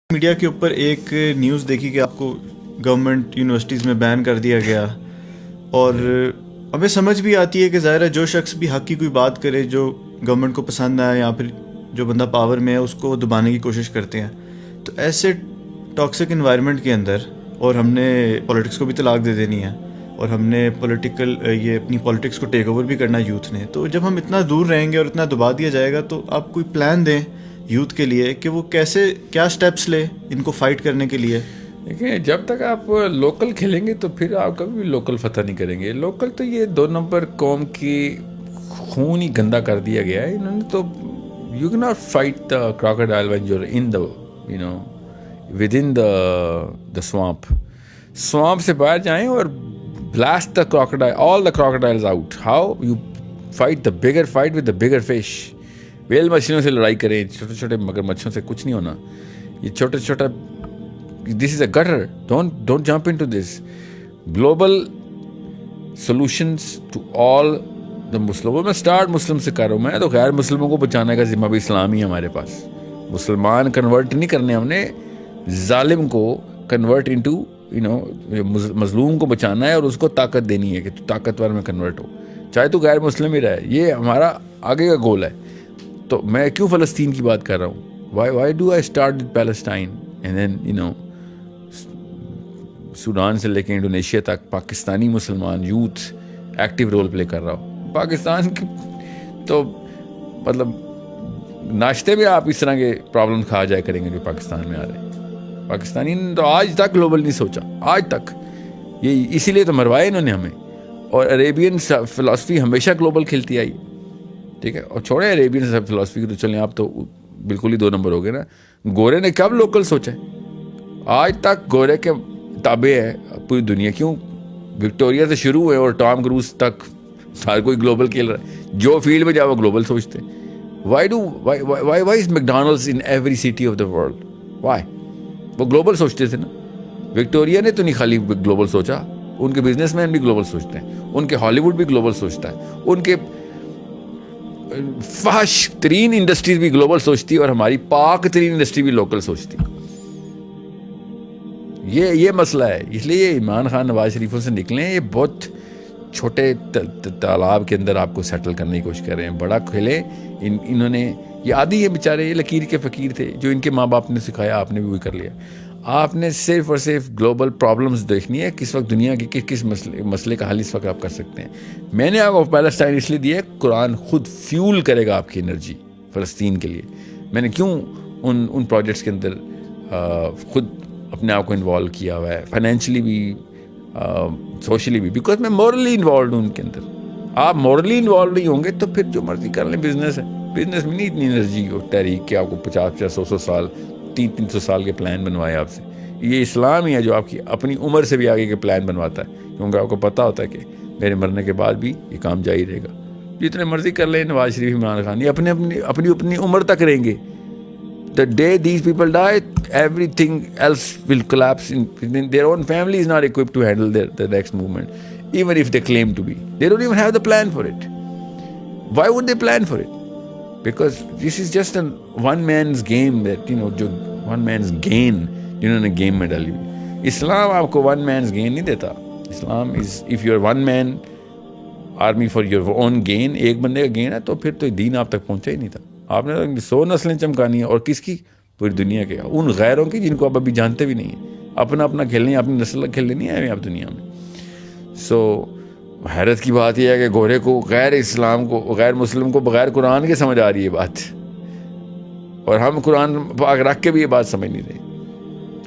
Media کے اوپر ایک نیوز دیکھی کہ آپ کو گورنمنٹ یونیورسٹیز میں بین کر دیا گیا، اور ہمیں سمجھ بھی آتی ہے کہ ظاہر ہے جو شخص بھی حق کی کوئی بات کرے جو گورنمنٹ کو پسند آئے یا پھر جو بندہ پاور میں ہے اس کو دبانے کی کوشش کرتے ہیں. تو ایسے ٹاکسک انوائرمنٹ کے اندر، اور ہم نے پولیٹکس کو بھی طلاق دے دینی ہے اور ہم نے یہ اپنی پولیٹکس کو ٹیک اوور بھی کرنا یوتھ نے، تو جب ہم اتنا دور رہیں گے اور اتنا دبا دیا جائے گا تو آپ کوئی پلان دیں یوتھ کے لیے کہ وہ کیا سٹیپس لے ان کو فائٹ کرنے کے لیے. دیکھیں، جب تک آپ لوکل کھیلیں گے تو پھر آپ کبھی بھی لوکل فتح نہیں کریں گے. لوکل تو یہ 2 نمبر قوم کی خون ہی گندا کر دیا گیا ہے. انہوں نے تو you can not fight the crocodile when you are in the wood in the swamp سے باہر جائیں اور blast the crocodile, all the crocodiles out. How you fight the bigger fight with the bigger fish. Whale مچھلیوں سے لڑائی کریں، چھوٹے چھوٹے مگر مچھلیوں سے کچھ نہیں ہونا. یہ چھوٹا this is a gutter. Don't jump into this. Global solutions to all the Muslims. میں اسٹارٹ مسلم سے کر رہا ہوں. میں تو غیر مسلموں کو بچانے کا ذمہ بھی اسلام ہی ہمارے پاس. مسلمان کنورٹ نہیں کرنے ہم نے، ظالم کو کنورٹ انٹو مظلوم کو بچانا ہے اور اس کو طاقت دینی ہے کہ تو طاقتور میں کنورٹ ہو، چاہے تو غیر مسلم ہی رہے. یہ ہمارا آگے کا گول ہے. تو میں کیوں فلسطین کی بات کر رہا ہوں؟ Why do I start with Palestine and then Sudan سے لے کے انڈونیشیا تک پاکستانی مسلمان یوتھ ایکٹیو رول پلے کر رہا ہو. پاکستان کی تو مطلب ناشتے میں آپ اس طرح کے پرابلم کھا جائے کریں گے جو پاکستان میں آ رہے ہیں. پاکستانی نے تو آج تک گلوبل نہیں سوچا، آج تک. یہ اسی لیے تو مروایا انہوں نے ہمیں. اور عربین فلسفی ہمیشہ گلوبل کھیلتی آئی، ٹھیک ہے. اور چھوڑیں عربین فلسفی کی، تو چلیں آپ تو بالکل ہی 2 نمبر ہو گئے نا. گورے نے کب لوکل سوچا ہے؟ آج تک گورے کے تابع ہے پوری دنیا. کیوں؟ وکٹوریا سے شروع ہوئے اور ٹام کروز تک ہر کوئی گلوبل کھیل رہا ہے. جو فیلڈ میں جاؤ وہ گلوبل سوچتے ہیں. Why is McDonald's in every city of the world? Why? وہ گلوبل سوچتے تھے نا. وکٹوریا نے تو نہیں خالی گلوبل سوچا، ان کے بزنس مین بھی گلوبل سوچتے ہیں، ان کے ہالی ووڈ بھی گلوبل سوچتا ہے، ان کے فحش ترین انڈسٹریز بھی گلوبل سوچتی ہے، اور ہماری پاک ترین انڈسٹری بھی لوکل سوچتی. یہ مسئلہ ہے. اس لیے عمران خان نواز شریفوں سے نکلیں. یہ بہت چھوٹے تالاب کے اندر آپ کو سیٹل کرنے کی کوشش کر رہے ہیں. بڑا کھیلیں. انہوں نے یہ عادی ہے بیچارے، یہ لکیر کے فقیر تھے جو ان کے ماں باپ نے سکھایا، آپ نے بھی وہی کر لیا. آپ نے صرف اور صرف گلوبل پرابلمز دیکھنی ہے، کس وقت دنیا کے کس مسئلے کا حل اس وقت آپ کر سکتے ہیں. میں نے آپ کو پیلسٹائن اس لیے دیا ہے، قرآن خود فیول کرے گا آپ کی انرجی فلسطین کے لیے. میں نے کیوں ان پروجیکٹس کے اندر خود اپنے آپ کو انوالو کیا ہوا ہے، فائنینشلی بھی سوشلی بھی، بیکاز میں مورلی انوالوڈ ہوں ان کے اندر. آپ مورلی انوالو نہیں ہوں گے تو پھر جو مرضی کر لیں. بزنس ہے، بزنس میں نہیں اتنی انرجی اور تحریک کہ آپ کو 50 100 سال 300 سال کے پلان بنوائے آپ سے. یہ اسلام ہی ہے جو آپ کی اپنی عمر سے بھی آگے کے پلان بنواتا ہے، کیونکہ آپ کو پتہ ہوتا ہے کہ میرے مرنے کے بعد بھی یہ کام جاری رہے گا. جتنے مرضی کر لیں نواز شریف، عمران خان، یہ اپنی عمر تک رہیں گے. The day these people die, everything else will collapse. Their own family is not equipped to handle the next movement, even if they claim to be. They don't even have the plan for it. Why would they plan for it? Because this is just a one man's game that, جو one man's gain جنہوں نے game میں ڈالی ہوئی. اسلام آپ کو one man's gain نہیں دیتا. اسلام is if you're one man army for your own gain، ایک بندے کا گین ہے، تو پھر تو دین آپ تک پہنچا ہی نہیں تھا. آپ نے 100 نسلیں چمکانی ہیں، اور کس کی؟ پوری دنیا کے، ان غیروں کی جن کو آپ ابھی جانتے بھی نہیں ہیں. اپنا کھیلنی ہے، اپنی نسل کھیلنے نہیں آئے آپ دنیا میں. سو حیرت کی بات یہ ہے کہ گورے کو، غیر اسلام کو، غیر مسلم کو بغیر قرآن کے سمجھ آ رہی ہے بات، اور ہم قرآن پاک رکھ کے بھی یہ بات سمجھ نہیں رہے.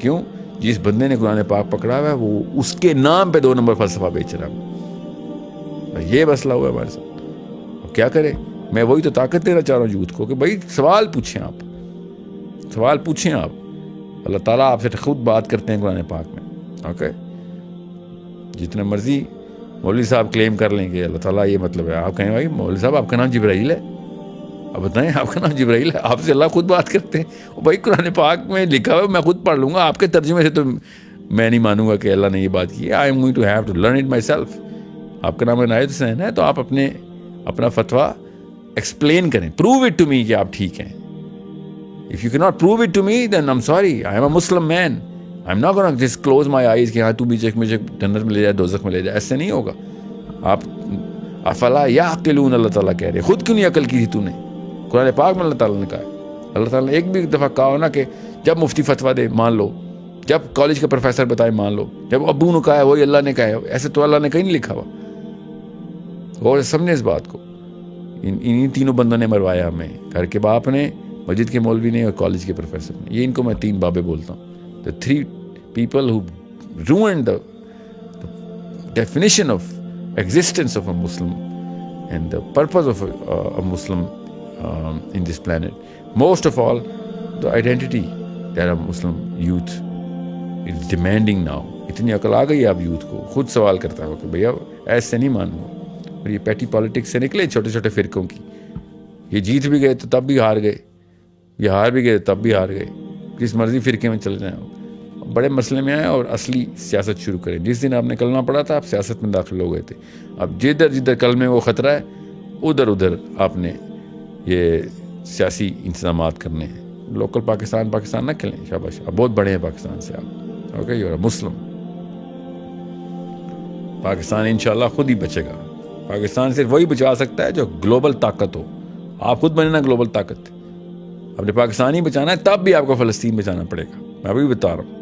کیوں؟ جس بندے نے قرآن پاک پکڑا ہوا ہے وہ اس کے نام پہ 2 نمبر فلسفہ بیچ رہا ہے. یہ مسئلہ ہوا ہے ہمارے ساتھ. کیا کرے؟ میں وہی تو طاقت دینا چاہ رہا ہوں یوتھ کو کہ بھائی سوال پوچھیں آپ. اللہ تعالیٰ آپ سے خود بات کرتے ہیں قرآن پاک میں. اوکے، جتنے مرضی مولوی صاحب کلیم کر لیں کہ اللہ تعالیٰ یہ مطلب ہے. آپ کہیں بھائی مولوی صاحب آپ کا نام جبرائیل ہے، اب بتائیں آپ کا نام جبرائیل ہے، آپ سے اللہ خود بات کرتے ہیں. بھائی قرآن پاک میں لکھا ہوا میں خود پڑھ لوں گا، آپ کے ترجمے سے تو میں نہیں مانوں گا کہ اللہ نے یہ بات کی ہے. I am going to have to learn it myself. آپ کا نام عنایت حسین ہے تو آپ اپنا فتویٰ ایکسپلین کریں، پروو اٹ ٹو می کہ آپ ٹھیک ہیں. If you cannot prove it to me, then I'm sorry. I am a Muslim man. I'm not going to just close my eyes کہ ہاں تو بھی مجھے جنت میں لے جائے دوزخ میں لے جائے. ایسے نہیں ہوگا. آپ افلا یعقلون اللہ تعالیٰ کہہ رہے, خود کیوں نہیں عقل کی تھی تو نے؟ قرآن پاک میں اللہ تعالیٰ نے کہا ہے. اللہ تعالیٰ نے ایک بھی دفعہ کہا ہو نا کہ جب مفتی فتویٰ دے مان لو, جب کالج کا پروفیسر بتائے مان لو, جب ابو نے کہا ہے وہی اللہ نے کہا ہے. ایسے تو اللہ نے کہیں نہیں لکھا ہوا. اور سمجھیں اس بات کو. انہی تینوں بندوں نے مروایا ہمیں, گھر کے باپ نے, مسجد کے مولوی نے, اور کالج کے پروفیسر نے. یہ ان کو میں 3 بابے بولتا ہوں. The 3 people who ruined the definition of existence of a Muslim and the purpose of a Muslim in this planet. Most of all, the identity that a Muslim youth is demanding now. اتنی عقل آ گئی آپ youth کو, خود سوال کرتا ہو کہ بھیا ایسے نہیں مانوں. اور یہ پیٹی پالیٹکس سے نکلے چھوٹے چھوٹے فرقوں کی. یہ جیت بھی گئے تو تب بھی ہار گئے, یہ ہار بھی گئے تب بھی ہار گئے. جس مرضی فرقے میں چلے جائیں, بڑے مسئلے میں آئے اور اصلی سیاست شروع کریں. جس دن آپ نے کلمہ پڑھا تھا آپ سیاست میں داخل ہو گئے تھے. اب جدھر جدھر کلمے وہ خطرہ ہے ادھر ادھر آپ نے یہ سیاسی انتظامات کرنے ہیں. لوکل پاکستان نہ کھلیں. شاباش, آپ بہت بڑے ہیں پاکستان سے آپ. Okay, you are Muslim. Pakistan انشاءاللہ خود ہی بچے گا. پاکستان صرف وہی بچا سکتا ہے جو گلوبل طاقت ہو. آپ خود بنے نا گلوبل طاقت. اپنے پاکستان ہی بچانا ہے تب بھی آپ کو فلسطین بچانا پڑے گا. میں ابھی بتا رہا ہوں.